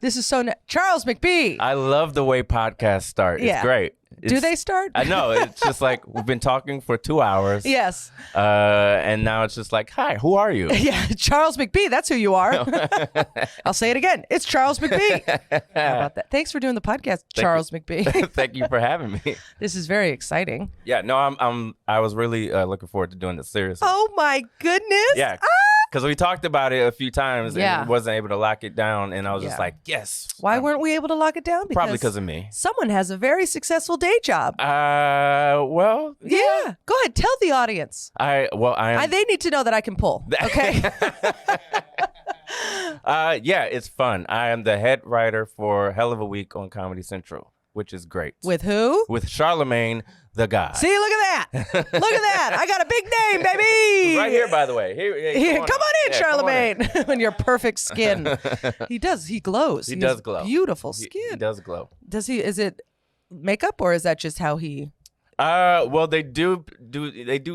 This is so Charles McBee. I love the way podcasts start. It's great. Do they start? I know. It's just like we've been talking for 2 hours. Yes. And now it's just like, hi, who are you? Yeah, Charles McBee. That's who you are. I'll say it again. It's Charles McBee. How about that? Thanks for doing the podcast, Charles McBee. Thank you for having me. This is very exciting. Yeah, no, I was really looking forward to doing this seriously. Oh my goodness. Yeah. Because we talked about it a few times and wasn't able to lock it down. And I was just like, yes. Why weren't we able to lock it down? Probably because of me. Someone has a very successful day job. Well. Yeah. Go ahead. Tell the audience. I am. They need to know that I can pull. Okay. Yeah, it's fun. I am the head writer for Hell of a Week on Comedy Central, which is great. With who? With Charlemagne the God. See, look at that. Look at that. I got a big name, baby. Right here, by the way. Here, come on in, Charlemagne. In your perfect skin. He does. He glows. He does glow. Beautiful skin. He does glow. Does he? Is it makeup or is that just how he? Well, they do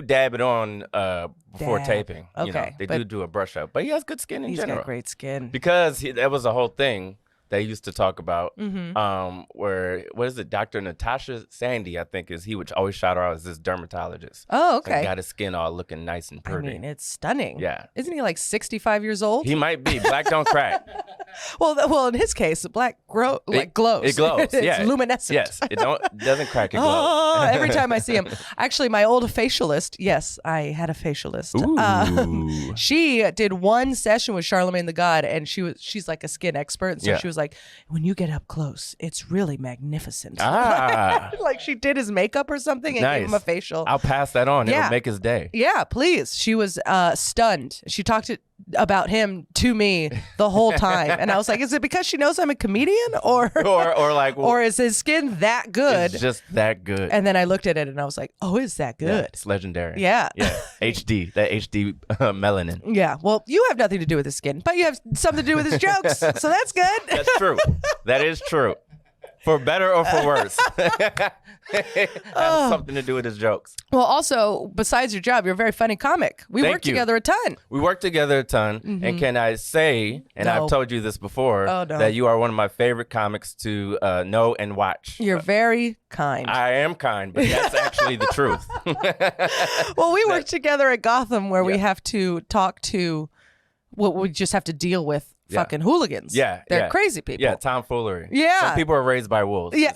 dab it on before taping. Okay. You know, they do a brush up, but he has good skin in general. He's got great skin. Because that was a whole thing they used to talk about. Where what is it? Dr. Natasha Sandy, I think, is he would always shout her out as this dermatologist. Oh, okay. And got his skin all looking nice and pretty. I mean, it's stunning. Yeah. Isn't he like 65 years old? He might be. Black don't crack. Well, in his case, black glows. It glows. It's yeah. luminescent. Yes. It doesn't crack. It glows. Every time I see him. Actually, my old facialist. Yes, I had a facialist. Ooh. She did one session with Charlemagne the God, and she's like a skin expert. And so she was like, when you get up close, it's really magnificent. Like she did his makeup or something and gave him a facial. I'll pass that on. It'll make his day. Yeah, please. She was stunned. She talked about him to me the whole time, and I was like, "Is it because she knows I'm a comedian, or is his skin that good? It's just that good." And then I looked at it, and I was like, "Oh, is that good? Yeah, it's legendary." Yeah, yeah. That HD melanin. Yeah. Well, you have nothing to do with his skin, but you have something to do with his jokes, so that's good. That's true. That is true. For better or for worse. Has something to do with his jokes. Well, also, besides your job, you're a very funny comic. We work together a ton. We work together a ton. And can I say, and I've told you this before, that you are one of my favorite comics to know and watch. You're very kind. I am kind, but that's actually the truth. Well, we work together at Gotham where we have to talk to what we just have to deal with. Fucking hooligans. Yeah. They're crazy people. Yeah, tomfoolery. Yeah. Some people are raised by wolves. Yeah.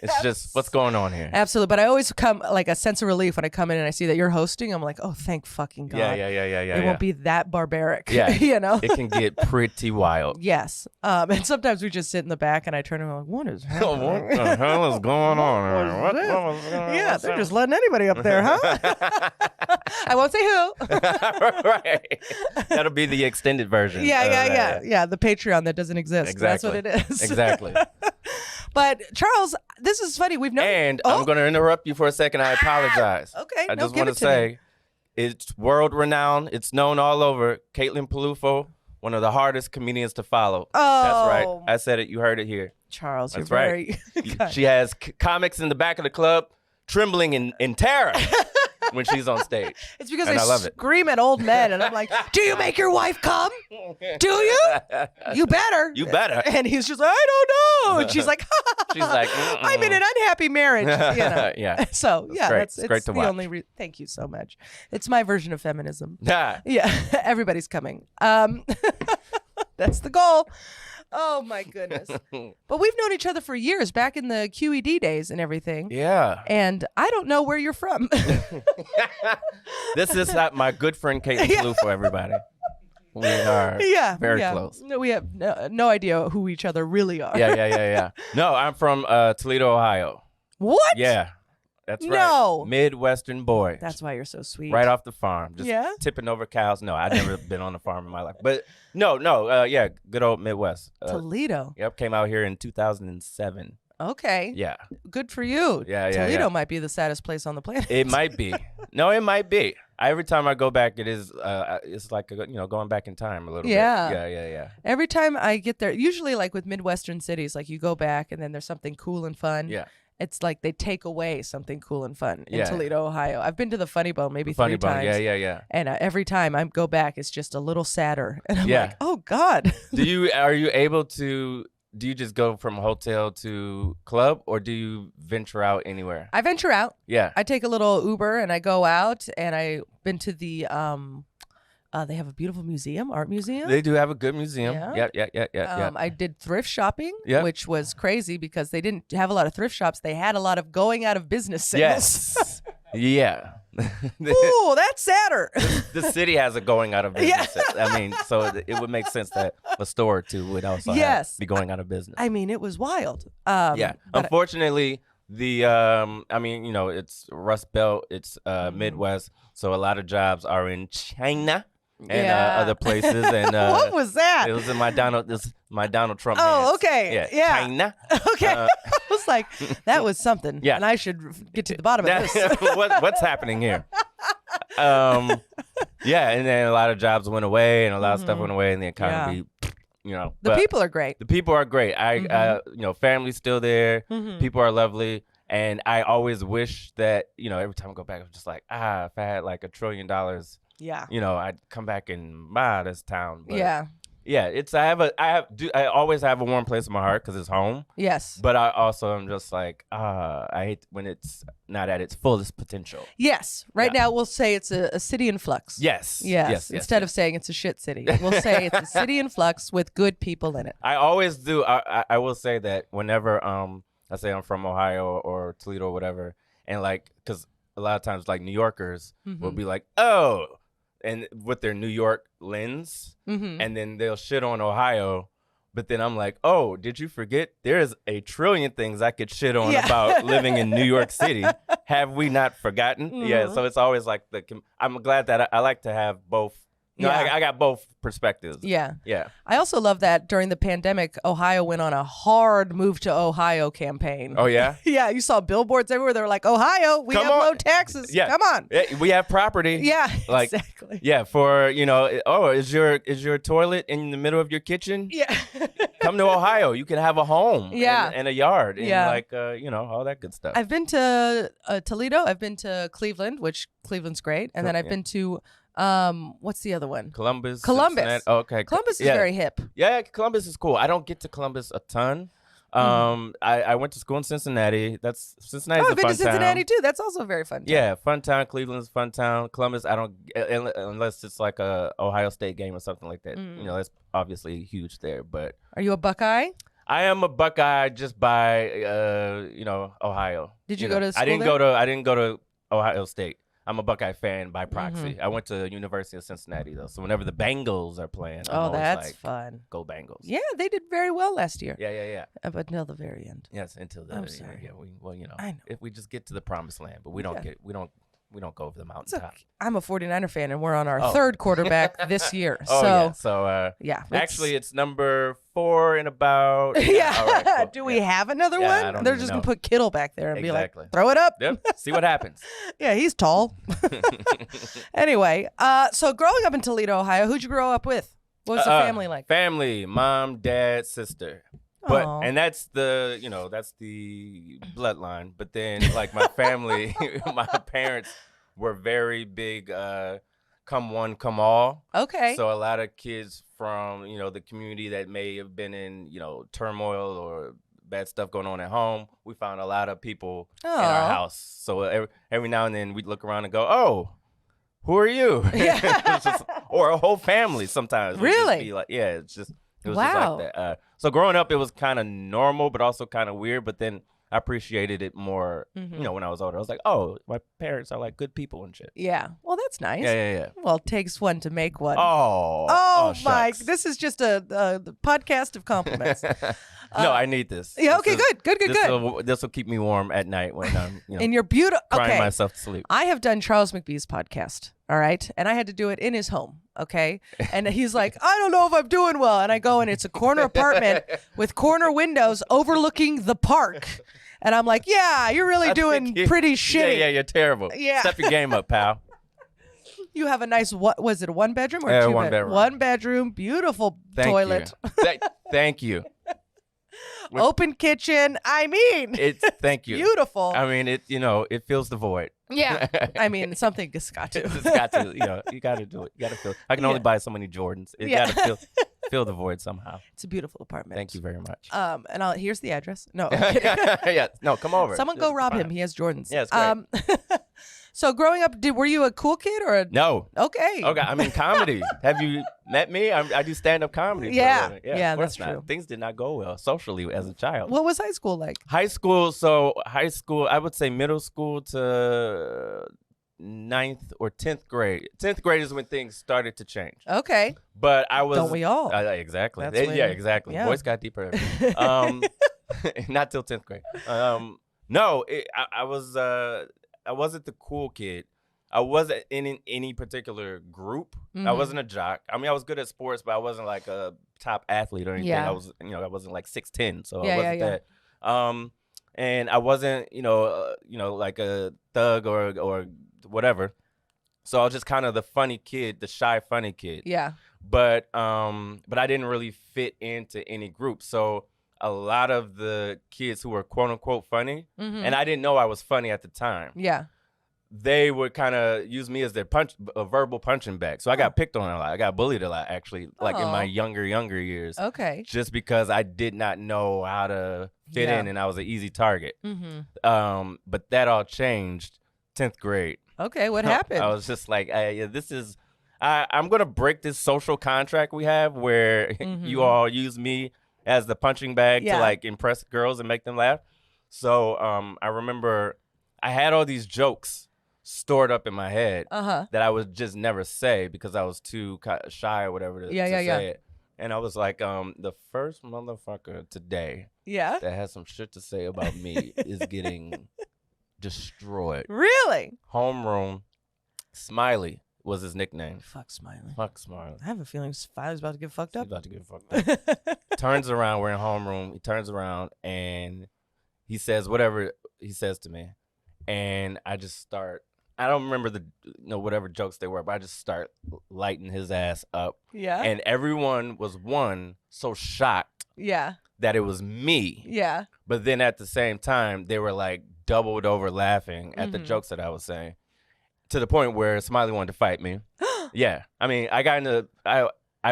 It's just, what's going on here? Absolutely. But I always come like a sense of relief when I come in and I see that you're hosting. I'm like, oh, thank fucking God. Yeah. It won't be that barbaric. Yeah. You know? It can get pretty wild. Yes. And sometimes we just sit in the back and I turn around like, what is happening? What the hell is going on? What yeah, they're just letting anybody up there, huh? I won't say who. Right. That'll be the extended version. Yeah, the Patreon that doesn't exist. Exactly. That's what it is. Exactly. But Charles, this is funny. We've known. And I'm going to interrupt you for a second. I apologize. Okay. I just want to say it's world renowned. It's known all over. Caitlin Peluffo, one of the hardest comedians to follow. Oh. That's right. I said it. You heard it here. Charles, that's you're right. very She has comics in the back of the club trembling in terror when she's on stage. It's because I scream at old men, and I'm like, "Do you make your wife come? Do you? You better. You better." And he's just like, "I don't know." And she's like, "She's like, I'm in an unhappy marriage." You know? Yeah. So it's great to watch. Only. Thank you so much. It's my version of feminism. Yeah. Everybody's coming. That's the goal. Oh my goodness. But we've known each other for years, back in the QED days and everything. Yeah. And I don't know where you're from. This is my good friend Caitlin Peluffo, everybody. We are very close. No, we have no idea who each other really are. Yeah. No, I'm from Toledo, Ohio. What? Yeah. That's right. No. Midwestern boy. That's why you're so sweet. Right off the farm. Just tipping over cows. No, I've never been on a farm in my life. But no. Good old Midwest. Toledo. Yep. Came out here in 2007. Okay. Yeah. Good for you. Yeah. Toledo might be the saddest place on the planet. It might be. No, it might be. Every time I go back, it is. It's like going back in time a little bit. Yeah. Every time I get there, usually like with Midwestern cities, like you go back and then there's something cool and fun. Yeah. It's like they take away something cool and fun in Toledo, Ohio. I've been to the Funny Bone maybe 3 times. Yeah. And every time I go back, it's just a little sadder. And I'm like, oh God. Are you able to do you just go from hotel to club, or do you venture out anywhere? I venture out. Yeah. I take a little Uber and I go out, and I've been to the they have a beautiful art museum. They do have a good museum. Yeah. Yeah. I did thrift shopping, Yep. which was crazy because they didn't have a lot of thrift shops. They had a lot of going out of business sales. Yes. Yeah. Ooh, that's sadder. The city has a going out of business. Yeah. I mean, so it would make sense that a store or two would also be going out of business. I mean, it was wild. Yeah. Unfortunately, it's Rust Belt, it's Midwest, so a lot of jobs are in China and other places. And what was that? It was in my Donald Trump. Oh, hands. okay. Yeah. China. Okay. I was like, that was something. Yeah. And I should get to the bottom of this. What's happening here? Yeah, and then a lot of jobs went away, and a lot of stuff went away, and the economy. The people are great. The people are great. Family's still there. People are lovely. And I always wish that, every time I go back, I'm just like, if I had like $1 trillion, I'd come back and buy this town. But yeah, I always have a warm place in my heart because it's home. Yes. But I also am just like, I hate when it's not at its fullest potential. Yes. Right now we'll say it's a city in flux. Yes. Instead of saying it's a shit city, we'll say it's a city in flux with good people in it. I always do. I will say that whenever I say I'm from Ohio or Toledo or whatever, and because a lot of times New Yorkers will be like, oh, and with their New York lens, and then they'll shit on Ohio. But then I'm like, oh, did you forget? There's a trillion things I could shit on about living in New York City. Have we not forgotten? Yeah, so it's always I'm glad that I like to have both. I got both perspectives. Yeah. Yeah. I also love that during the pandemic, Ohio went on a hard move to Ohio campaign. Oh, yeah? Yeah. You saw billboards everywhere. They were like, Ohio, we have low taxes. Yeah. Come on. We have property. Yeah. Exactly. Yeah. For, is your toilet in the middle of your kitchen? Yeah. Come to Ohio. You can have a home. Yeah. And a yard. And all that good stuff. I've been to Toledo. I've been to Cleveland, which Cleveland's great. And then I've been to what's the other one? Columbus. Oh, okay. Columbus is very hip. Yeah, Columbus is cool. I don't get to Columbus a ton. I went to school in Cincinnati. Cincinnati's a fun town. I've been to Cincinnati too. That's also a very fun town. Yeah, fun town. Cleveland's a fun town. Columbus, I don't unless it's like a Ohio State game or something like that. That's obviously huge there. But are you a Buckeye? I am a Buckeye just by Ohio. Did you go to school I didn't go to Ohio State. I'm a Buckeye fan by proxy. I went to University of Cincinnati though, so whenever the Bengals are playing, I'm that's fun. Go Bengals! Yeah, they did very well last year. Yeah. But until the very end. Yes, until the very end. Yeah, I know. If we just get to the promised land, but we don't go over the mountaintop. I'm a 49er fan, and we're on our third quarterback this year. Actually, it's number 4 in about. Yeah. All right, cool. Do we have another one? They're just gonna put Kittle back there and be like, throw it up. Yep. See what happens. Yeah, he's tall. Anyway, so growing up in Toledo, Ohio, who'd you grow up with? What was the family like? Family, mom, dad, sister. And that's the bloodline. But then my family, my parents were very big come one, come all. Okay. So a lot of kids from, the community that may have been in, turmoil or bad stuff going on at home, we found a lot of people in our house. So every now and then we'd look around and go, oh, who are you? Yeah. Or a whole family sometimes. Really? It was just like that. So growing up, it was kind of normal, but also kind of weird. But then I appreciated it more, when I was older. I was like, oh, my parents are like good people and shit. Yeah. Well, that's nice. Yeah. Well, it takes one to make one. Oh, Mike, this is just a podcast of compliments. No, I need this. Yeah. Okay. Good. This will keep me warm at night when I'm, and you're beautiful. Crying myself to sleep. I have done Charles McBee's podcast. All right. And I had to do it in his home. Okay. And he's like, I don't know if I'm doing well. And I go, and it's a corner apartment with corner windows overlooking the park. And I'm like, yeah, you're really doing pretty shitty. Yeah, you're terrible. Yeah. Step your game up, pal. You have a nice, what was it, a 1-bedroom or 2 bedroom? 1-bedroom, beautiful toilet. Thank you. Open kitchen. I mean, thank you. Beautiful. I mean, it fills the void. Yeah. I mean, something just got to. It's got to. You got to do it. You got to feel. I can only buy so many Jordans. It got to fill the void somehow. It's a beautiful apartment. Thank you very much. And here's the address. No, I'm kidding. Yeah, no, come over. Someone go rob him. He has Jordans. Yeah, it's great. So growing up, were you a cool kid or No. Okay. I'm in comedy. Have you met me? I do stand-up comedy. Yeah, that's true. Things did not go well socially as a child. What was high school like? High school, I would say middle school to 9th or 10th grade. 10th grade is when things started to change. Okay. But I was... Don't we all? Exactly. Exactly. Yeah. Voice got deeper. Not till 10th grade. I wasn't the cool kid. I wasn't in any particular group. Mm-hmm. I wasn't a jock. I mean, I was good at sports, but I wasn't like a top athlete or anything. Yeah. I wasn't like 6'10", so I wasn't that. And I wasn't, like a thug or whatever. So I was just kind of the funny kid, the shy, funny kid. Yeah. But I didn't really fit into any group. So a lot of the kids who were quote unquote funny, and I didn't know I was funny at the time. Yeah. They would kind of use me as their verbal punching bag. So I got picked on a lot. I got bullied a lot, actually, like in my younger years. Okay. Just because I did not know how to fit in, and I was an easy target. Mm-hmm. But that all changed 10th grade. Okay, what happened? I was just like, I'm going to break this social contract we have where you all use me as the punching bag to like impress girls and make them laugh. So I remember I had all these jokes stored up in my head that I would just never say because I was too shy or whatever to say it. And I was like, the first motherfucker today that has some shit to say about me is getting destroyed. Really? Homeroom. Smiley was his nickname. Fuck Smiley. I have a feeling Smiley's about to get fucked up. He's about to get fucked up. Turns around, we're in homeroom. He turns around and he says whatever he says to me. And I just start, I don't remember the whatever jokes they were, but I just start lighting his ass up. Yeah. And everyone was so shocked that it was me. Yeah. But then at the same time, they were like doubled over laughing at the jokes that I was saying. To the point where Smiley wanted to fight me. Yeah. I mean, I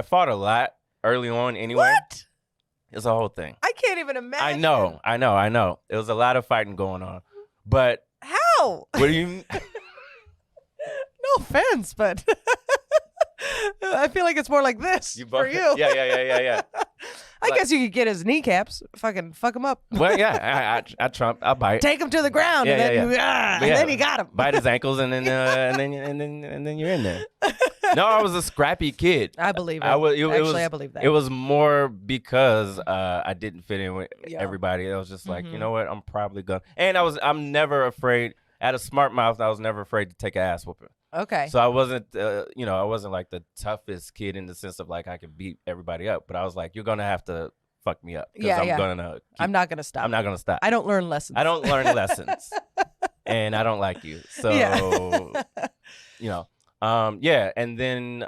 fought a lot early on anyway. What? It's a whole thing. I can't even imagine. I know. There was a lot of fighting going on. But how? What do you No offense, but I feel like it's more like this for you. Yeah. I guess you could get his kneecaps. Fucking fuck him up. Well, yeah, I'll bite. Take him to the ground, and then you got him. Bite his ankles, and then you're in there. No, I was a scrappy kid. I believe it. I believe that. It was more because I didn't fit in with everybody. I was just like, you know what? I'm probably gonna. And I'm never afraid. At a smart mouth, I was never afraid to take an ass whooping. Okay. So I wasn't, I wasn't like the toughest kid in the sense of like I could beat everybody up. But I was like, you're gonna have to fuck me up. I'm not gonna stop. I'm not gonna stop. I don't learn lessons. I don't learn lessons, and I don't like you. So, And then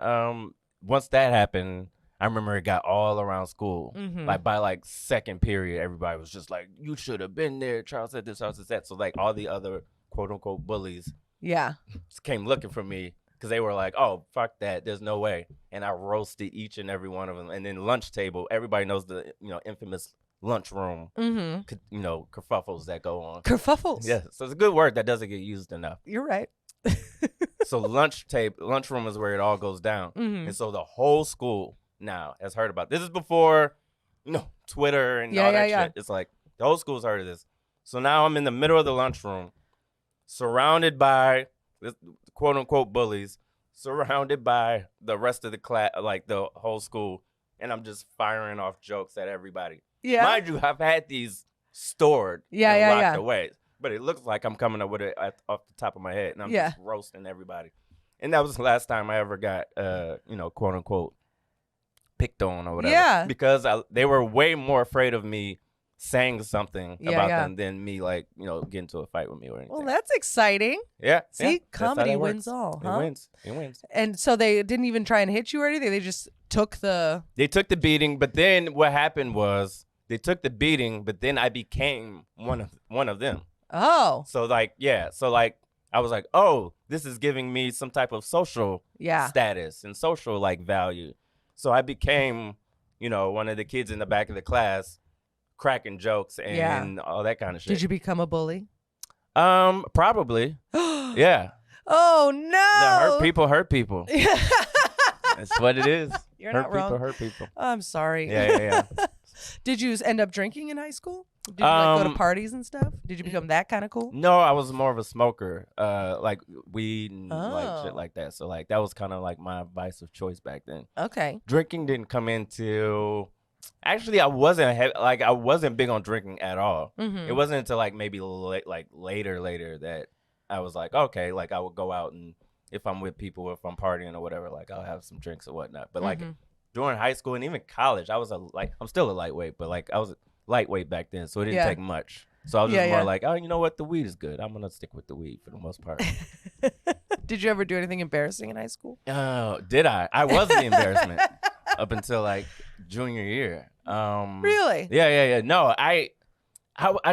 once that happened, I remember it got all around school. Like by like second period, everybody was just like, "You should have been there." Charles said this, Charles said that. So like all the other quote unquote bullies, came looking for me because they were like, "Oh, fuck that! There's no way." And I roasted each and every one of them. And then lunch table, everybody knows the infamous lunchroom, kerfuffles that go on. Kerfuffles. Yeah, so it's a good word that doesn't get used enough. You're right. So lunchroom is where it all goes down, and so the whole school now has heard about this. Is before, Twitter and all that shit. It's like the whole school's heard of this. So now I'm in the middle of the lunchroom, surrounded by quote unquote bullies, surrounded by the rest of the class, like the whole school, and I'm just firing off jokes at everybody. Yeah. Mind you, I've had these stored and locked away. But it looks like I'm coming up with it off the top of my head, and I'm just roasting everybody. And that was the last time I ever got, quote unquote, picked on or whatever. Yeah. Because they were way more afraid of me saying something about them than me, like, getting into a fight with me or anything. Well, that's exciting. Yeah. See, comedy wins all, huh? It wins. And so they didn't even try and hit you or anything? They just took the... They took the beating, but then what happened was they took the beating, but then I became one of them. Oh. So I was like, oh, this is giving me some type of social status and social like value. So I became one of the kids in the back of the class cracking jokes and all that kind of shit. Did you become a bully? Probably. Yeah. Oh no. Hurt people. That's what it is. You're not wrong. Hurt people. I'm sorry. Yeah. Did you end up drinking in high school? Did you go to parties and stuff? Did you become that kind of cool? No, I was more of a smoker, like weed and like shit like that. So like that was kind of like my vice of choice back then. Okay. Drinking didn't come into. Actually, I wasn't big on drinking at all. Mm-hmm. It wasn't until like maybe later that I was like, okay, like I would go out and if I'm with people, if I'm partying or whatever, like I'll have some drinks or whatnot. But like during high school and even college, I was I'm still a lightweight, but like I was lightweight back then, so it didn't take much. So I was just more like, oh, you know what, the weed is good. I'm gonna stick with the weed for the most part. Did you ever do anything embarrassing in high school? Oh, did I? I was the embarrassment up until like junior year. Really? Yeah. No, I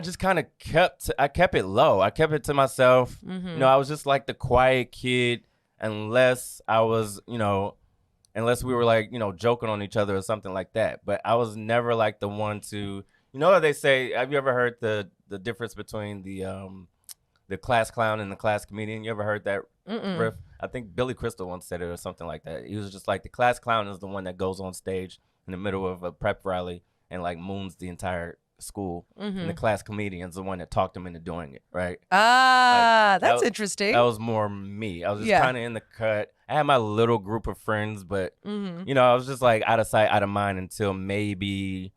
just kind of kept it low. I kept it to myself. Mm-hmm. I was just like the quiet kid, unless I was, unless we were like, joking on each other or something like that. But I was never like the one to, what they say. Have you ever heard the difference between the class clown and the class comedian? You ever heard that riff? I think Billy Crystal once said it or something like that. He was just like, the class clown is the one that goes on stage in the middle of a prep rally and like moons the entire school, and the class comedian's the one that talked him into doing it, right? That's interesting. That was more me. I was just kind of in the cut. I had my little group of friends, but I was just like out of sight, out of mind until maybe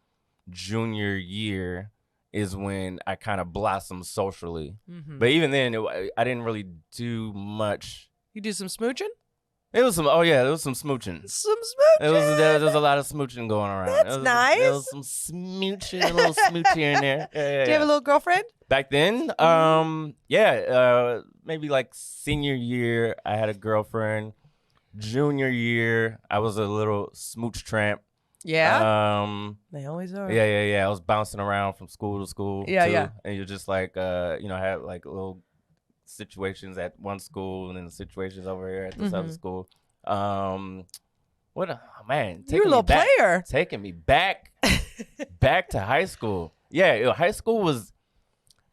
junior year is when I kind of blossomed socially. But even then, I didn't really do much. You do some smooching? It was some. Oh yeah, there was some smooching. There was a lot of smooching going around. That's nice. There was some smooching, a little smooch here and there. Yeah. Do you have a little girlfriend? Back then, maybe like senior year, I had a girlfriend. Junior year, I was a little smooch tramp. Yeah. They always are. Yeah. I was bouncing around from school to school. Yeah. And you're just like, I had like little situations at one school and then situations over here at this other school. Man, you're a little player. Taking me back to high school. Yeah, high school was,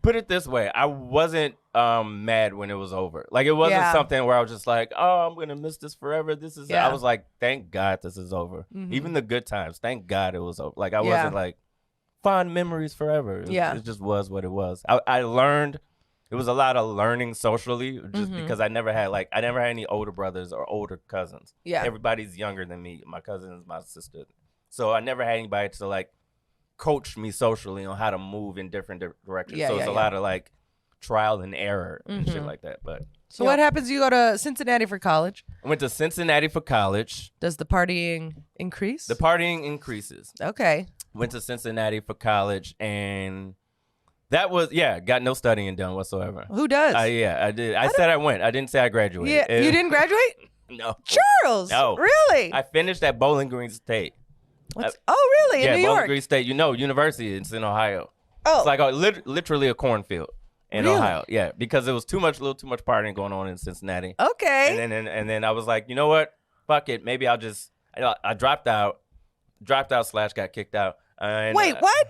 put it this way, I wasn't mad when it was over. Like it wasn't something where I was just like, oh, I'm gonna miss this forever. I was like, thank God this is over. Even the good times, thank God it was over. Like I wasn't like fond memories forever. It just was what it was. I learned. It was a lot of learning socially, just because I never had any older brothers or older cousins. Yeah, everybody's younger than me. My cousin is my sister, so I never had anybody to like coach me socially on how to move in different directions. So it's a lot of like trial and error and shit like that. But so what happens? You go to Cincinnati for college. I went to Cincinnati for college. Does the partying increase? The partying increases. Okay. Went to Cincinnati for college and. That was, got no studying done whatsoever. Who does? I did. I said I went. I didn't say I graduated. Yeah, you didn't graduate? No. Charles? No. Really? I finished at Bowling Green State. Oh, really? In New York? Bowling Green State. University. It's in Ohio. Oh. It's like literally a cornfield in Ohio. Yeah, because it was a little too much partying going on in Cincinnati. Okay. And then I was like, you know what? Fuck it. Maybe I'll just, I dropped out / got kicked out. Wait, what?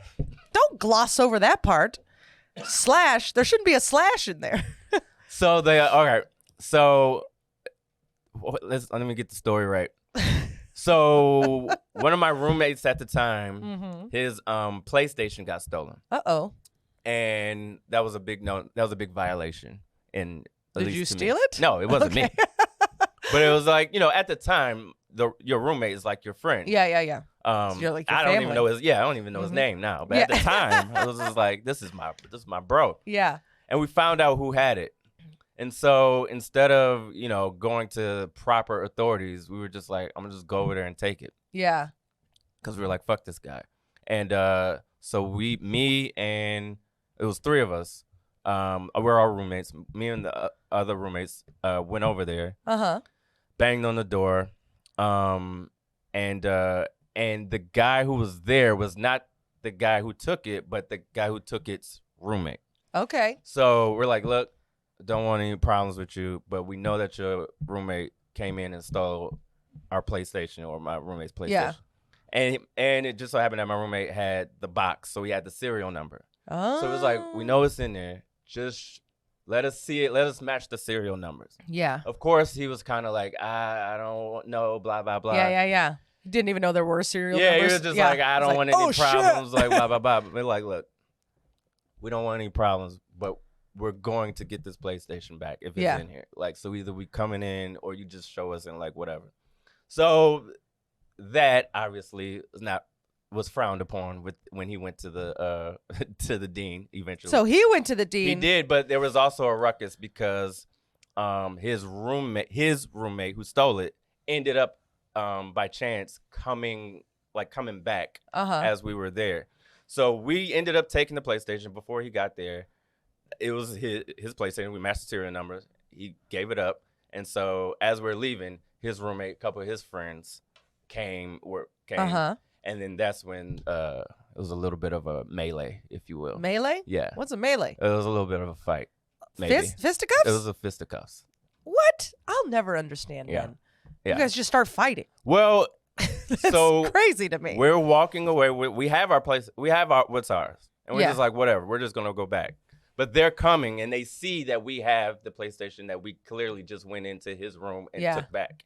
Don't gloss over that part. / there shouldn't be a / in there. So okay. So let me get the story right. So one of my roommates at the time, his PlayStation got stolen. Uh-oh. And that was a big violation. Did you steal it? No, it wasn't me. But it was like, at the time, your roommate is like your friend. Yeah. So you're like your family. I don't even know his name now. But at the time, I was just like, this is my bro. Yeah. And we found out who had it. And so instead of, going to proper authorities, we were just like, I'm gonna just go over there and take it. Yeah. Because we were like, fuck this guy. And so me and it was 3 of us. We're all roommates. Me and the other roommates went over there. Banged on the door. And the guy who was there was not the guy who took it, but the guy who took its roommate. Okay. So we're like, look, don't want any problems with you, but we know that your roommate came in and stole our PlayStation or my roommate's PlayStation. Yeah. And it just so happened that my roommate had the box, so he had the serial number. Oh. So it was like, we know it's in there. Just let us see it. Let us match the serial numbers. Yeah. Of course, he was kind of like, I don't know, blah, blah, blah. Yeah. He didn't even know there were serial numbers. Yeah, he was just like, I don't want any problems, like, blah, blah, blah. But we're like, look, we don't want any problems, but we're going to get this PlayStation back if it's in here. Like, so either we coming in or you just show us and like whatever. So that obviously was frowned upon when he went to the to the dean eventually. So he went to the dean. He did, but there was also a ruckus because his roommate who stole it ended up by chance coming back as we were there. So we ended up taking the PlayStation before he got there. It was his PlayStation. We matched the serial numbers. He gave it up, and so as we're leaving, his roommate, a couple of his friends came, and then that's when it was a little bit of a melee, if you will. Melee? Yeah. What's a melee? It was a little bit of a fight. Maybe. Fisticuffs? It was a fisticuffs. What? I'll never understand, man. Yeah. You guys just start fighting. Well, so crazy to me. We're walking away. We have our place. We have what's ours, and we're just like, whatever. We're just gonna go back. But they're coming, and they see that we have the PlayStation that we clearly just went into his room and took back.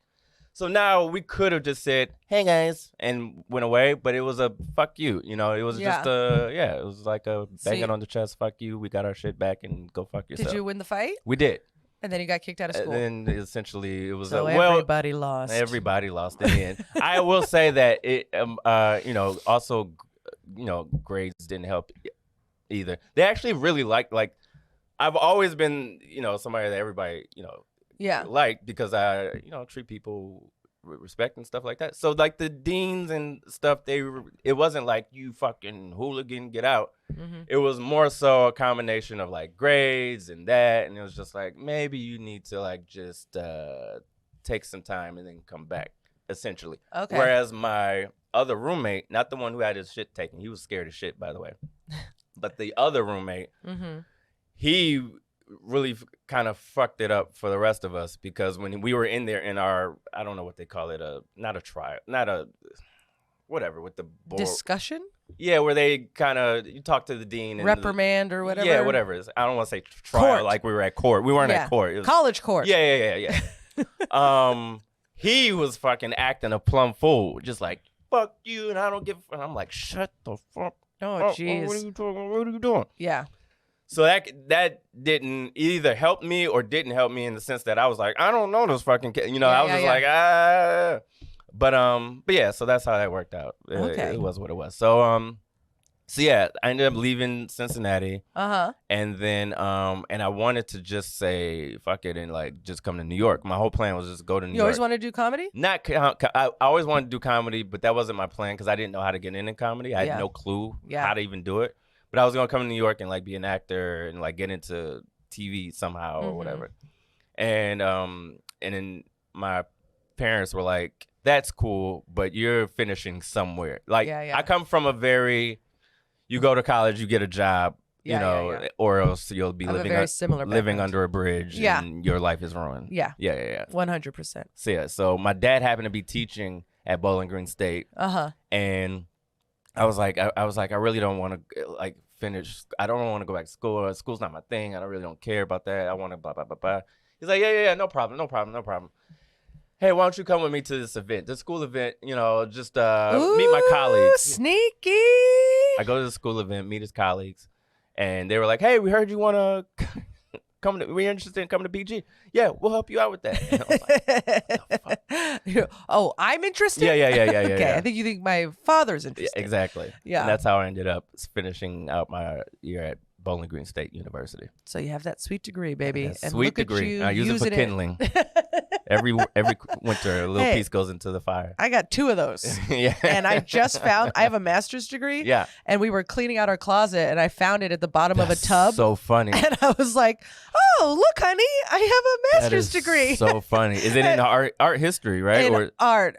So now we could have just said, "Hey guys," and went away, but it was a fuck you. You know, it was just it was like a banging on the chest, fuck you. We got our shit back and go fuck yourself. Did you win the fight? We did. And then you got kicked out of school. And then essentially it was so everybody lost. Everybody lost in the end. I will say that it, also, grades didn't help either. They actually really like I've always been, somebody that everybody, like, because I, treat people with respect and stuff like that. So like the deans and stuff, it wasn't like you fucking hooligan, get out. Mm-hmm. It was more so a combination of like grades and that, and it was just like maybe you need to like just take some time and then come back, essentially. Okay. Whereas my other roommate, not the one who had his shit taken, he was scared as shit, by the way, but the other roommate, he really kind of fucked it up for the rest of us, because when we were in there in our, I don't know what they call it, not a trial, not a whatever, with the board. Discussion? Yeah, where they kind of, you talk to the dean. And reprimand or whatever? Yeah, whatever. I don't want to say trial, court. Like we were at court. We weren't at court. It was, college court. Yeah. He was fucking acting a plumb fool, just like, fuck you, and I don't give a fuck. I'm like, shut the fuck up. Oh, jeez. What are you doing? Yeah. So that didn't either help me or didn't help me in the sense that I was like, I don't know this fucking kid. I was just like, But yeah, so that's how that worked out. It was what it was. So yeah, I ended up leaving Cincinnati. And then and I wanted to just say fuck it and like just come to New York. My whole plan was just go to New York. You always wanted to do comedy? I always wanted to do comedy, but that wasn't my plan because I didn't know how to get into comedy. I had no clue how to even do it. But I was gonna come to New York and like be an actor and like get into TV somehow or whatever. And then my parents were like, "That's cool, but you're finishing somewhere." Like I come from a very, you go to college, you get a job, or else you'll be living under a bridge and your life is ruined. Yeah. 100%. So my dad happened to be teaching at Bowling Green State. And I was like, I really don't want to like finish. I don't want to go back to school. School's not my thing. I really don't care about that. I want to blah, blah, blah, blah. He's like, yeah, no problem. Hey, why don't you come with me to this event, this school event, just meet my colleagues. Sneaky. I go to the school event, meet his colleagues, and they were like, hey, we heard you want to we're interested in coming to BG. Yeah, we'll help you out with that. And I was like, oh, I'm interested? Yeah. Okay, yeah. I think you think my father's interested. Yeah, exactly. Yeah. And that's how I ended up finishing out my year at Bowling Green State University. So you have that sweet degree, baby. And sweet degree. I use it for kindling. Every winter, a little piece goes into the fire. I got 2 of those. Yeah. And I just found, I have a master's degree. Yeah. And we were cleaning out our closet and I found it at the bottom of a tub. So funny. And I was like, oh, look, honey, I have a master's degree. So funny. Is it in art history, right? In art,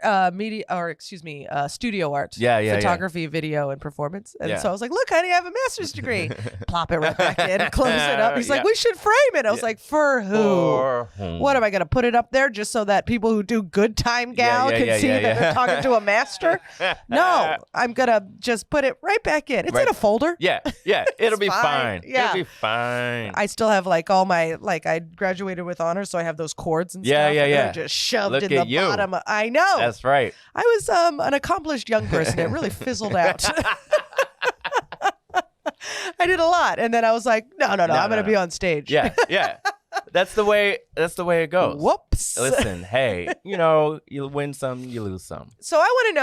studio art. Photography, video, and performance. And so I was like, look, honey, I have a master's degree. Plop it right back in, close it up. He's like, we should frame it. I was like, for who? What am I going to put it up there just so that people who do Good Time Gal can see that they're talking to a master? No, I'm going to just put it right back in. It's in a folder. Yeah. It'll be fine. Yeah. It'll be fine. I still have like all my, like I graduated with honors, so I have those cords and stuff. Yeah. They're just shoved in the bottom. I know. That's right. I was an accomplished young person. It really fizzled out. I did a lot, and then I was like, no, I'm going to be on stage. Yeah. That's the way it goes. Whoops. Listen, hey, you win some, you lose some. So I want to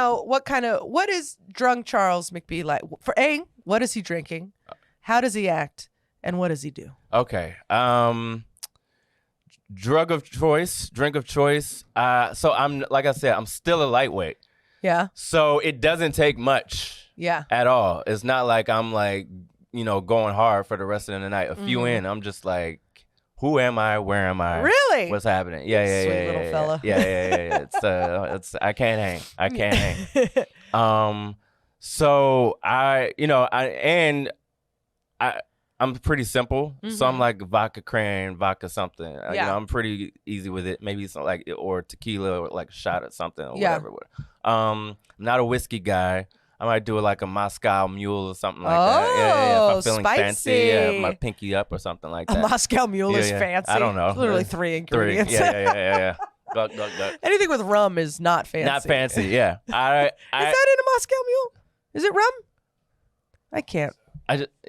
know what is drunk Charles McBee like? For A, what is he drinking? How does he act? And what does he do? Okay. Drink of choice. So I'm, like I said, I'm still a lightweight. Yeah. So it doesn't take much. Yeah. At all. It's not like I'm like, going hard for the rest of the night. A few in, I'm just like, who am I? Where am I? Really? What's happening? Yeah. Sweet little fella. Yeah. It's I can't hang. So I'm pretty simple. So I'm like vodka cran, vodka something. I'm pretty easy with it. Maybe something like, or tequila, or like a shot or something, or whatever. I'm not a whiskey guy. I might do it like a Moscow Mule or something like that. Yeah. If I'm feeling fancy, my pinky up or something like that. A Moscow Mule is fancy. I don't know. It's literally 3 ingredients. Yeah. Anything with rum is not fancy. Not fancy. Yeah. Is that in a Moscow Mule? Is it rum? I can't.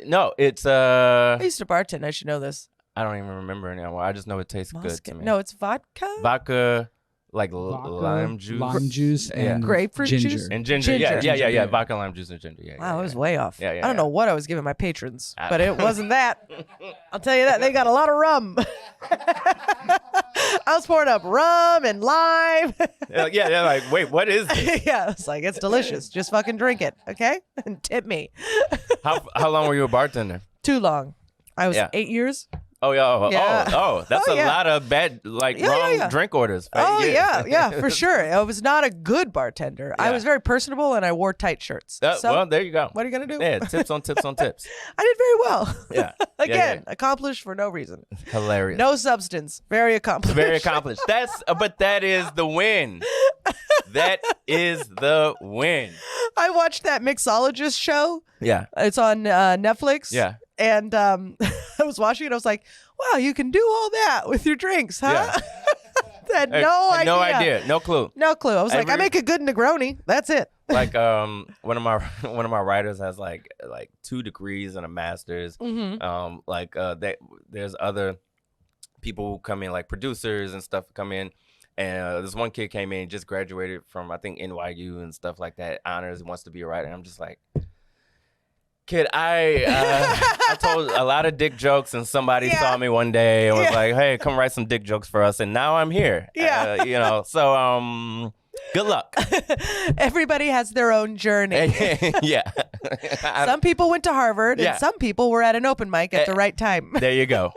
No, it's I used to bartend. I should know this. I don't even remember anymore. I just know it tastes good to me. No, it's vodka. Vodka, like lime juice, and grapefruit juice and ginger. Yeah. Vodka, lime juice, and ginger. Yeah. Wow, I was way off. Yeah. I don't know what I was giving my patrons, but it wasn't that. I'll tell you that they got a lot of rum. I was pouring up rum and lime. They're like, wait, what is this? Yeah, it's like, it's delicious. Just fucking drink it, okay? And tip me. How long were you a bartender? Too long. I was 8 years. Oh, that's a lot of bad, wrong drink orders. Yeah, for sure. I was not a good bartender. I was very personable, and I wore tight shirts. Well, there you go. What are you going to do? Yeah, tips on tips on tips. I did very well. Yeah. Again, accomplished for no reason. Hilarious. No substance. Very accomplished. Very accomplished. But that is the win. That is the win. I watched that mixologist show. Yeah. It's on Netflix. Yeah. And I was watching it. I was like, wow, you can do all that with your drinks, huh? Yeah. I had no idea. No idea. No clue. No clue. I was like, I make a good Negroni. That's it. Like one of my writers has like 2 degrees and a master's. There's other people who come in, like producers and stuff come in. And this one kid came in, just graduated from, I think, NYU and stuff like that, honors, wants to be a writer. And I'm just like, kid, I told a lot of dick jokes, and somebody saw me one day and was like, hey, come write some dick jokes for us. And now I'm here. So good luck. Everybody has their own journey. Yeah. Some people went to Harvard, and some people were at an open mic at the right time. There you go.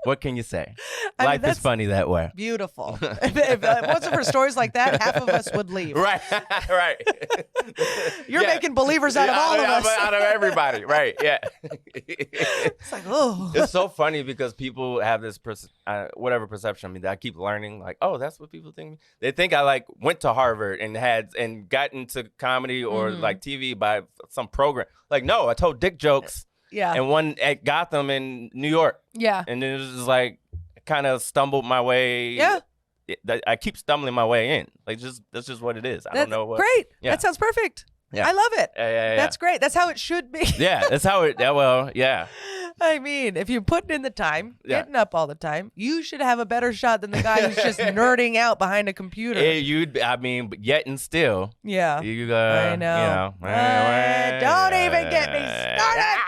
What can you say? Life is funny that way. Beautiful. If it wasn't for stories like that, half of us would leave. Right. You're making believers out of all of us. Out of everybody. Right. Yeah. It's like, oh. It's so funny because people have this whatever perception of me that I keep learning. Like, oh, that's what people think. They think I went to Harvard and got into comedy or like TV by some program. Like, no, I told dick jokes. Yeah. And one at Gotham in New York. Yeah. And it was just like, kind of stumbled my way. Yeah. I keep stumbling my way in. Like, that's just what it is. I don't know what. Great. Yeah. That sounds perfect. Yeah. I love it. Yeah. That's great. That's how it should be. Yeah. That's how it, yeah. I mean, if you're putting in the time, getting up all the time, you should have a better shot than the guy who's just nerding out behind a computer. But yet and still. Yeah. I know. Don't even get me started.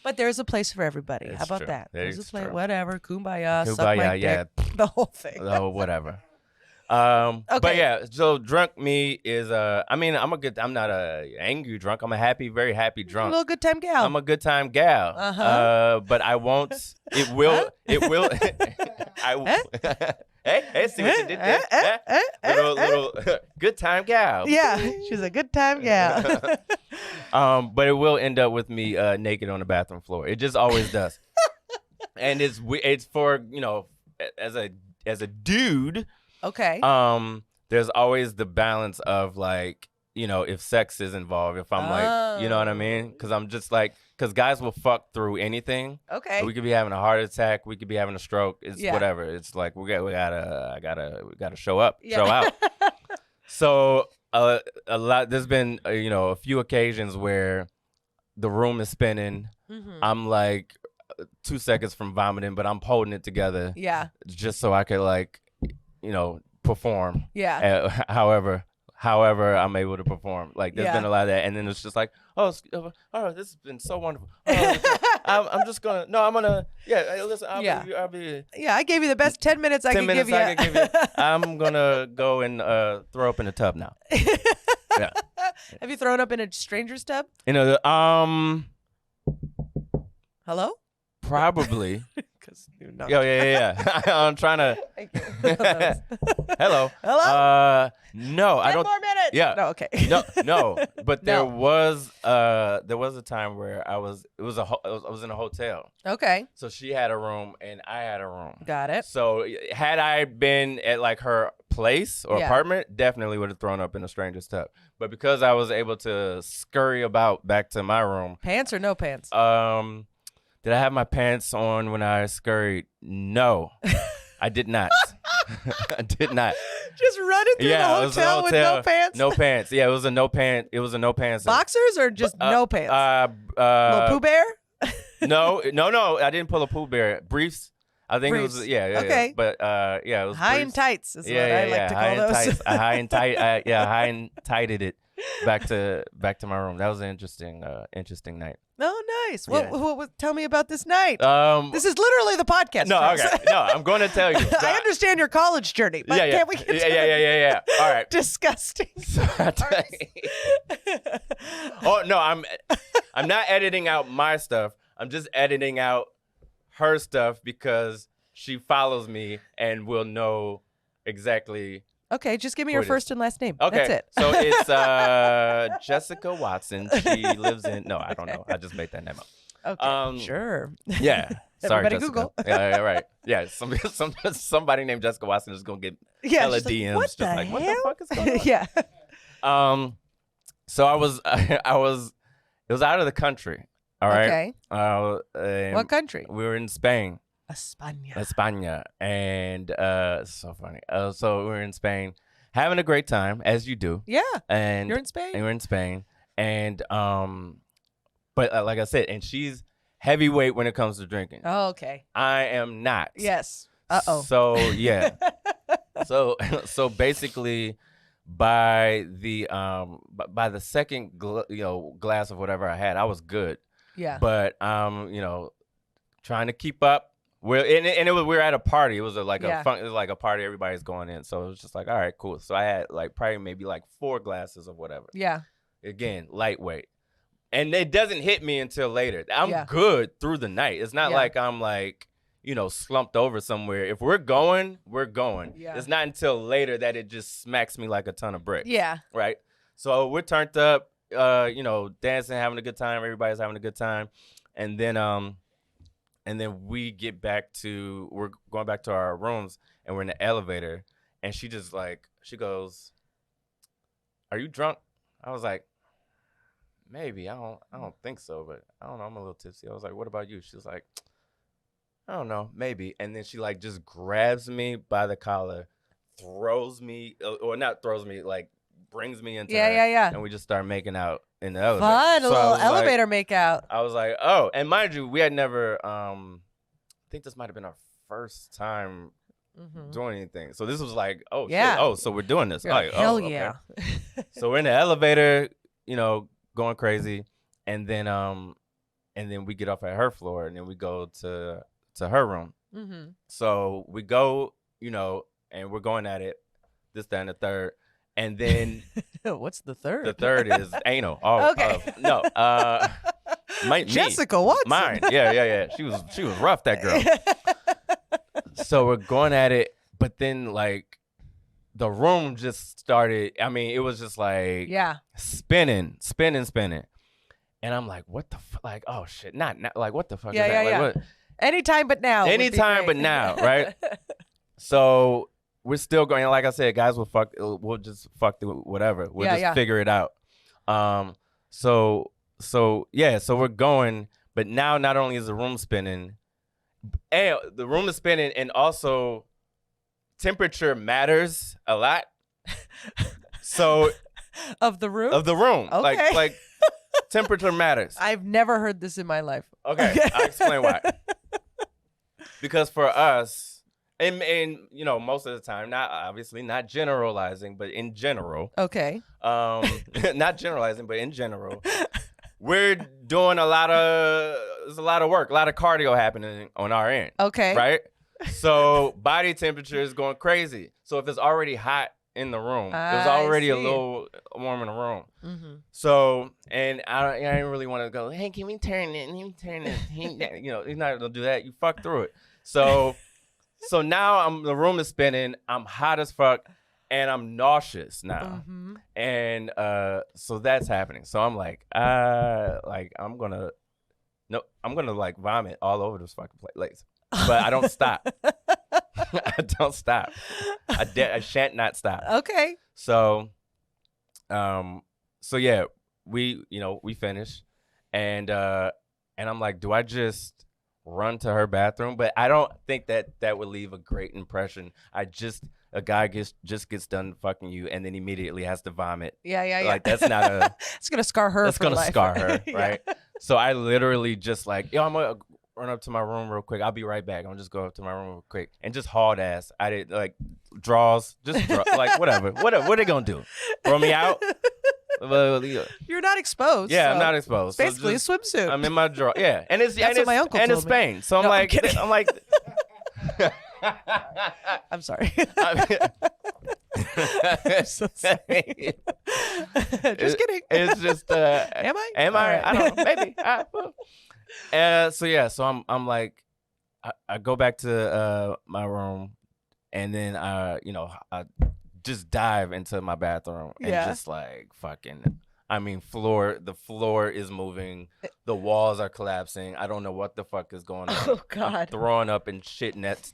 But there's a place for everybody. How about that? There's a place, whatever, kumbaya, suck my dick, the whole thing. Oh, whatever. But yeah, so drunk me is I mean, I'm not a angry drunk. I'm a happy, very happy drunk. A little good time gal. I'm a good time gal. But I won't. It will. Hey, see what you did there? Little good time gal. Yeah, she's a good time gal. But it will end up with me naked on the bathroom floor. It just always does. And it's for, as a dude. Okay. There's always the balance of like, if sex is involved, if I'm like, you know what I mean? Because I'm just like, because guys will fuck through anything. Okay. We could be having a heart attack. We could be having a stroke. It's whatever. It's like we gotta show up, show out. So a lot. There's been a few occasions where the room is spinning. Mm-hmm. I'm like 2 seconds from vomiting, but I'm holding it together. Yeah. Just so I could perform. Yeah. However I'm able to perform. Like there's been a lot of that, and then it's just like, this has been so wonderful. Listen, I'll be. Yeah, I gave you the best 10 minutes I could give you. I'm gonna go and throw up in the tub now. Yeah. Have you thrown up in a stranger's tub? Hello? Probably. Yeah. I'm trying to. Thank you. Hello. Hello. No, I don't. 10 more minutes. Yeah. No. Okay. No. But there was a time where I was in a hotel. Okay. So she had a room and I had a room. Got it. So had I been at like her place or apartment, definitely would have thrown up in a stranger's tub. But because I was able to scurry about back to my room. Pants or no pants? Did I have my pants on when I scurried? No, I did not. I did not. Just running through the hotel with no pants? No pants. Yeah, it was a no pants. Boxers or just no pants? Little Pooh Bear? No. I didn't pull a Pooh Bear. Briefs. I think Briefs. It was okay. But it was high briefs. and tights is what I like to call those. High and tight. High and tighted it back to my room. That was an interesting night. Oh, nice. What tell me about this night. This is literally the podcast. No, okay. No, I'm going to tell you. I understand your college journey, but can't we get yeah. All right. Disgusting. Oh, no, I'm not editing out my stuff. I'm just editing out her stuff because she follows me and will know exactly. Okay, just give me your first and last name. Okay. That's it. So it's Jessica Watson. She lives in. No, I don't know. I just made that name up. Okay. Sure. Yeah. Sorry, Everybody Jessica. Google. Yeah, right. Yeah. Somebody named Jessica Watson is gonna get hella DMs. What the hell? What the fuck is going on? Yeah. So I was. It was out of the country. All right. Okay. What country? We were in Spain. España. And it's so funny. So we were in Spain, having a great time as you do. Yeah. And you're in Spain. And we're in Spain, and but like I said, and she's heavyweight when it comes to drinking. Oh, okay. I am not. Yes. Uh-oh. So yeah. so basically, by the second glass of whatever I had, I was good. Yeah. But trying to keep up. We were at a party. It was like a party. Everybody's going in, so it was just like, all right, cool. So I had probably maybe 4 glasses of whatever. Yeah. Again, lightweight, and it doesn't hit me until later. I'm good through the night. It's not like I'm slumped over somewhere. If we're going, we're going. Yeah. It's not until later that it just smacks me like a ton of bricks. Yeah. Right. So we're turned up, dancing, having a good time. Everybody's having a good time, and then we get we're going back to our rooms, and we're in the elevator, and she just she goes, "Are you drunk?" I was like, "Maybe. I don't think so, but I don't know. I'm a little tipsy." I was like, "What about you?" She was like, "I don't know, maybe." And then she just grabs me by the collar, throws me, or not throws me, brings me into her, and we just start making out in the elevator. Fun, a little elevator makeout. I was like, oh, and mind you, we had never, I think this might have been our first time doing anything. So this was like, oh, shit. Oh, so we're doing this. Hell yeah. Okay. So we're in the elevator, going crazy. And then we get off at her floor, and then we go to her room. Mm-hmm. So we go, and we're going at it this, that, and the third. And then what's the third? The third is anal. Oh, okay. No. Jessica Watson. Mine. Yeah. She was rough, that girl. So we're going at it, but then like the room just started. I mean, it was just like spinning. And I'm like, what the fuck? Like, oh shit, not like what the fuck is that? Like, what? Anytime but now. Anytime but now, right? So we're still going. Like I said, guys we'll just fuck through whatever. We'll just figure it out. So we're going, but now not only is the room spinning, the room is spinning, and also temperature matters a lot. So of the room? Okay. Like temperature matters. I've never heard this in my life. Okay. I'll explain why. Because for us, and most of the time, not generalizing, but in general. Okay. Not generalizing, but in general, we're doing there's a lot of work, a lot of cardio happening on our end. Okay. Right? So body temperature is going crazy. So if it's already hot in the room, there's already a little warm in the room. Mm-hmm. So, and I didn't really want to go, hey, can we turn it? Can we turn it? He's not going to do that. You fuck through it. So now the room is spinning. I'm hot as fuck. And I'm nauseous now. Mm-hmm. And so that's happening. So I'm like, I'm gonna like vomit all over this fucking place. But I don't stop. I don't stop. I shan't not stop. Okay. So yeah, we finish, and I'm like, do I just run to her bathroom? But I don't think that would leave a great impression. A guy just gets done fucking you and then immediately has to vomit. Yeah. Like that's not it's gonna scar her. That's gonna life. Scar her, right? So I literally just like, I'm gonna run up to my room real quick. I'll be right back. I'm gonna just go up to my room real quick and just hauled ass. I did like draws, like whatever. What are they gonna do? Throw me out? You're not exposed. Yeah, so I'm not exposed. Basically, so a swimsuit. I'm in my draw. Yeah, and it's what my uncle told it's me. Spain. So I'm like. I'm sorry. I'm so sorry. Just kidding. It's just. Am I? Right. I don't know. Maybe. So I'm like, I go back to my room, and then I just dive into my bathroom and just like fucking. I mean, the floor is moving. The walls are collapsing. I don't know what the fuck is going on. Oh, God. I'm throwing up and shitting at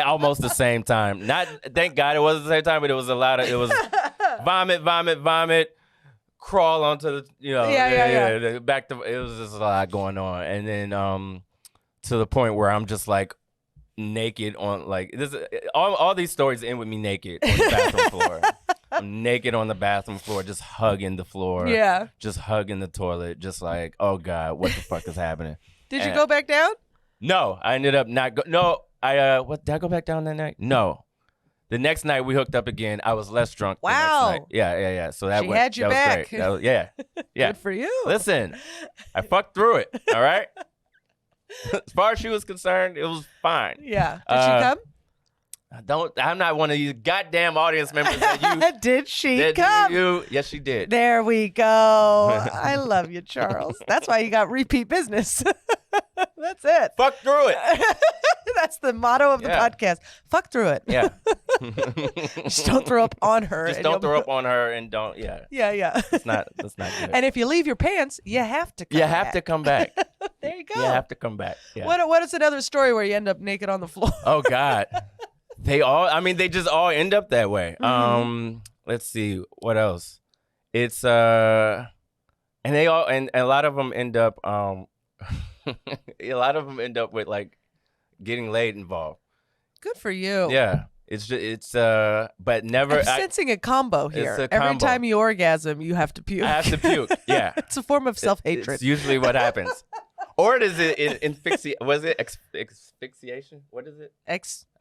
almost the same time. Thank God it wasn't the same time, but it was vomit, crawl onto the, back to, it was just a lot going on. And then to the point where I'm just like naked on, like, this. All these stories end with me naked on the bathroom floor. I'm naked on the bathroom floor, just hugging the floor. Yeah. Just hugging the toilet, just like, oh God, what the fuck is happening? Did you go back down? No, I ended up not did I go back down that night? No. The next night we hooked up again. I was less drunk. Wow. The next night. Yeah. So that she had you back. Was great. Yeah. Good for you. Listen, I fucked through it. All right. As far as she was concerned, it was fine. Yeah. Did she come? I'm not one of these goddamn audience members that you. Did she come? Yes, she did. There we go. I love you, Charles. That's why you got repeat business. That's it. Fuck through it. That's the motto of the podcast. Fuck through it. Yeah. Just don't throw up on her. Just don't throw up on her and don't. Yeah. Yeah. That's not good. And if you leave your pants, you have to come back. You have to come back. There you go. You have to come back. Yeah. What is another story where you end up naked on the floor? Oh, God. They just all end up that way. Mm-hmm. Let's see what else. It's and a lot of them end up with like getting laid involved. Good for you. Yeah. But never. I'm sensing a combo here. Every time you orgasm, you have to puke. I have to puke. Yeah. It's a form of self-hatred. It's usually what happens. Or is it was it asphyxiation? What is it?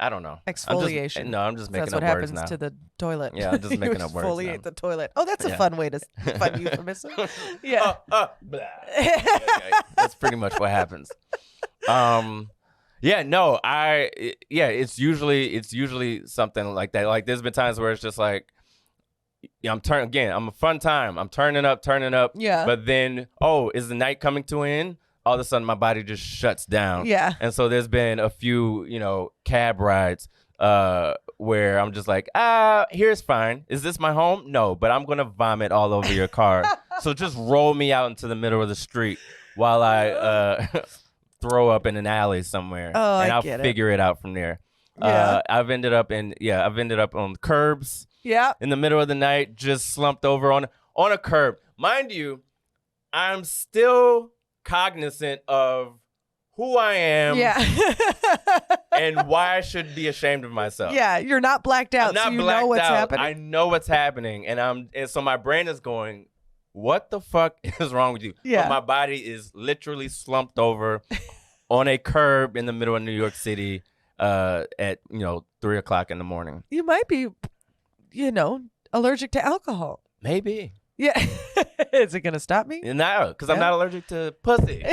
I don't know. Exfoliation. I'm just making up words now. That's what happens to the toilet. Yeah, I'm just making up words now. Exfoliate the toilet. Oh, that's a fun way to fun euphemism. Yeah. That's pretty much what happens. Yeah, no, it's usually something like that. Like there's been times where it's just like, I'm a fun time. I'm turning up. Yeah. But then, is the night coming to an end? All of a sudden my body just shuts down. Yeah. And so there's been a few, cab rides where I'm just like, here's fine. Is this my home? No, but I'm going to vomit all over your car. So just roll me out into the middle of the street while I throw up in an alley somewhere. Oh, and I I'll get figure it out from there. Yeah. I've ended up on curbs. Yeah. In the middle of the night, just slumped over on a curb. Mind you, I'm still cognizant of who I am. Yeah. And why I should be ashamed of myself. Yeah, you're not blacked out, so you know what's happening. I know what's happening, and so my brain is going, what the fuck is wrong with you? Yeah. But my body is literally slumped over on a curb in the middle of New York City at 3:00 in the morning. You might be, allergic to alcohol. Maybe. Yeah. Is it gonna stop me? No, because I'm not allergic to pussy.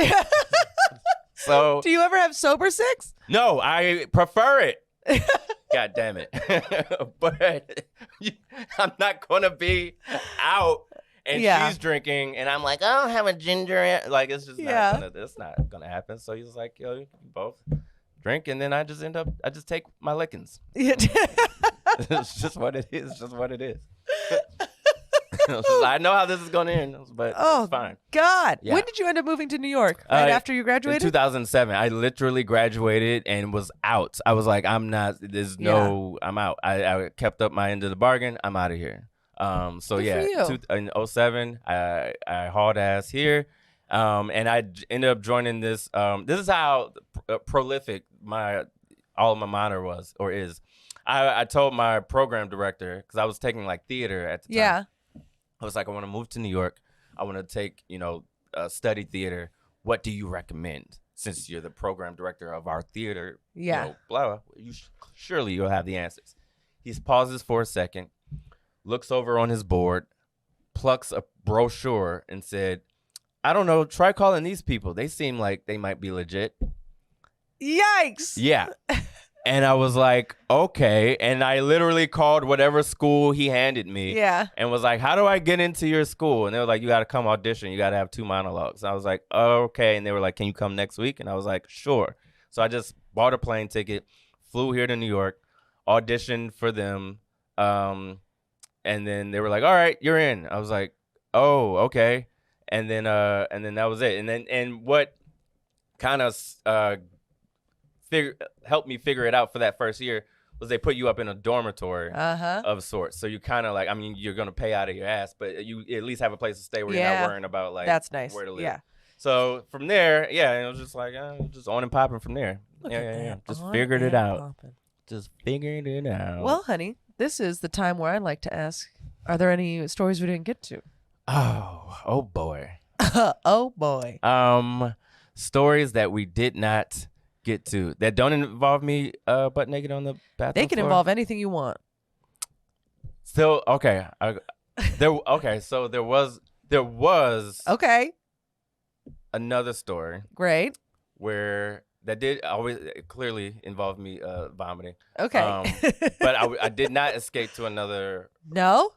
So. Do you ever have sober sex? No, I prefer it. God damn it. But I'm not gonna be out and she's drinking and I'm like, I don't have a ginger. Like it's just not gonna happen. So he's like, yo, you both drink and then I just take my lickings. It's just what it is. I know how this is going to end, but it's fine. God. Yeah. When did you end up moving to New York? Right after you graduated? In 2007. I literally graduated and was out. I was like, I'm out. I kept up my end of the bargain. I'm out of here. In 2007, I hauled ass here. And I ended up joining this. This is how prolific my alma mater was or is. I told my program director, because I was taking like theater at the time. Yeah. I was like, I want to move to New York. I want to take, study theater. What do you recommend? Since you're the program director of our theater, blah, blah, surely you'll have the answers. He pauses for a second, looks over on his board, plucks a brochure and said, I don't know, try calling these people. They seem like they might be legit. Yikes. Yeah. And I was like, okay. And I literally called whatever school he handed me. Yeah. And was like, how do I get into your school? And they were like, you got to come audition. You got to have 2 monologues. And I was like, oh, okay. And they were like, can you come next week? And I was like, sure. So I just bought a plane ticket, flew here to New York, auditioned for them. And then they were like, all right, you're in. I was like, oh, okay. And then that was it. And what kind of helped me figure it out for that first year was they put you up in a dormitory of sorts. So you kind of like, I mean, you're going to pay out of your ass, but you at least have a place to stay where you're not worrying about like that's nice. Where to live. Yeah. So from there, and it was just like, just on and popping from there. Yeah. Just figured it out. Just figured it out. Well, honey, this is the time where I like to ask, are there any stories we didn't get to? Oh boy. Oh boy. Stories that we did not get to that don't involve me butt naked on the bathroom They can floor. involve anything you want. Still okay. So there was okay another story. Great. Where that did always clearly involve me vomiting. Okay. But I did not escape to another. No.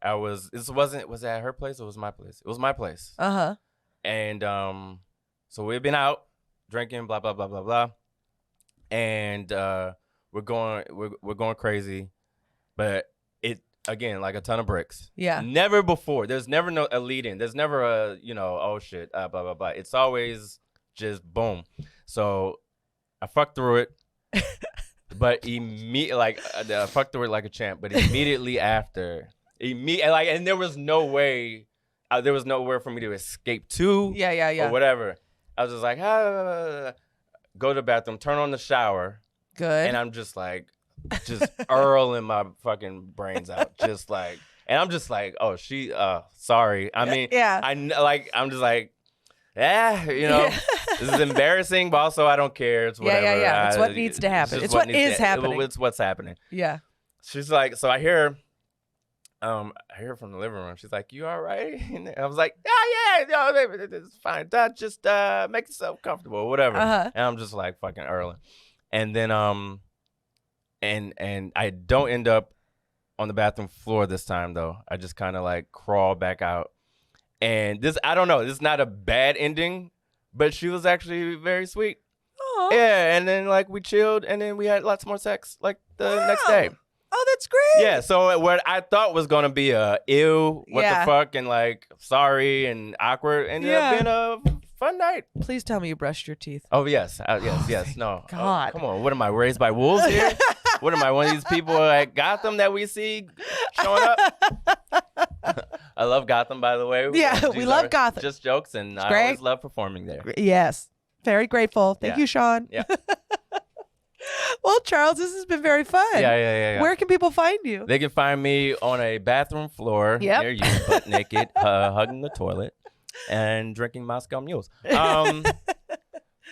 Was it at her place or was it my place? It was my place. And so we've been out drinking, blah blah blah blah blah, and we're going crazy, but it again like a ton of bricks. Yeah. Never before. There's never a lead in. There's never a oh shit blah blah blah. It's always just boom. So I fucked through it, but I fucked through it like a champ. But immediately after, and there was no way. There was nowhere for me to escape to. Yeah. Or whatever. I was just like, go to the bathroom, turn on the shower. Good. And I'm just like, earling my fucking brains out. Just like, and I'm just like, oh, sorry. I mean, I'm just like, this is embarrassing, but also I don't care. It's whatever. Yeah. It's what needs to happen. It's what is happening. It's what's happening. Yeah. She's like, so I hear I hear from the living room. She's like, "You all right?" And I was like, "Yeah, no, it's fine. Dad, just make yourself comfortable, or whatever." And I'm just like fucking early, and then and I don't end up on the bathroom floor this time though. I just kind of like crawl back out, and this I don't know. This is not a bad ending, but she was actually very sweet. Aww. Yeah, and then like we chilled, and then we had lots more sex like the next day. Oh, that's great. Yeah, so what I thought was gonna be a ew, what the fuck, and like sorry and awkward, ended up being a fun night. Please tell me you brushed your teeth. Oh yes, yes. No, God, come on. What am I, raised by wolves here? What am I, one of these people at Gotham that we see showing up? I love Gotham, by the way. Yeah, we love Gotham. Just jokes, and I always love performing there. Yes, very grateful. Thank you, Sean. Yeah. Well, Charles, this has been very fun. Yeah. Where can people find you? They can find me on a bathroom floor near you, butt naked, hugging the toilet, and drinking Moscow Mules.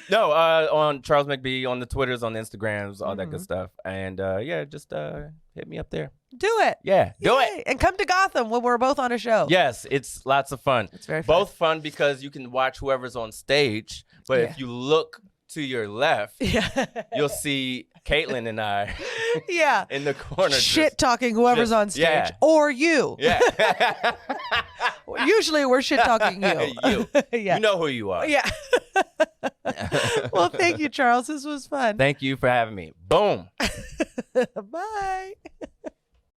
No, on Charles McBee, on the Twitters, on the Instagrams, all that good stuff. And just hit me up there. Do it. Yeah, do it. And come to Gotham when we're both on a show. Yes, it's lots of fun. It's very fun. Both fun because you can watch whoever's on stage, but if you look to your left, you'll see Caitlin and I in the corner. Shit talking whoever's on stage. Or you. Yeah. Usually we're shit talking you. You know who you are. Yeah. Well, thank you, Charles. This was fun. Thank you for having me. Boom. Bye.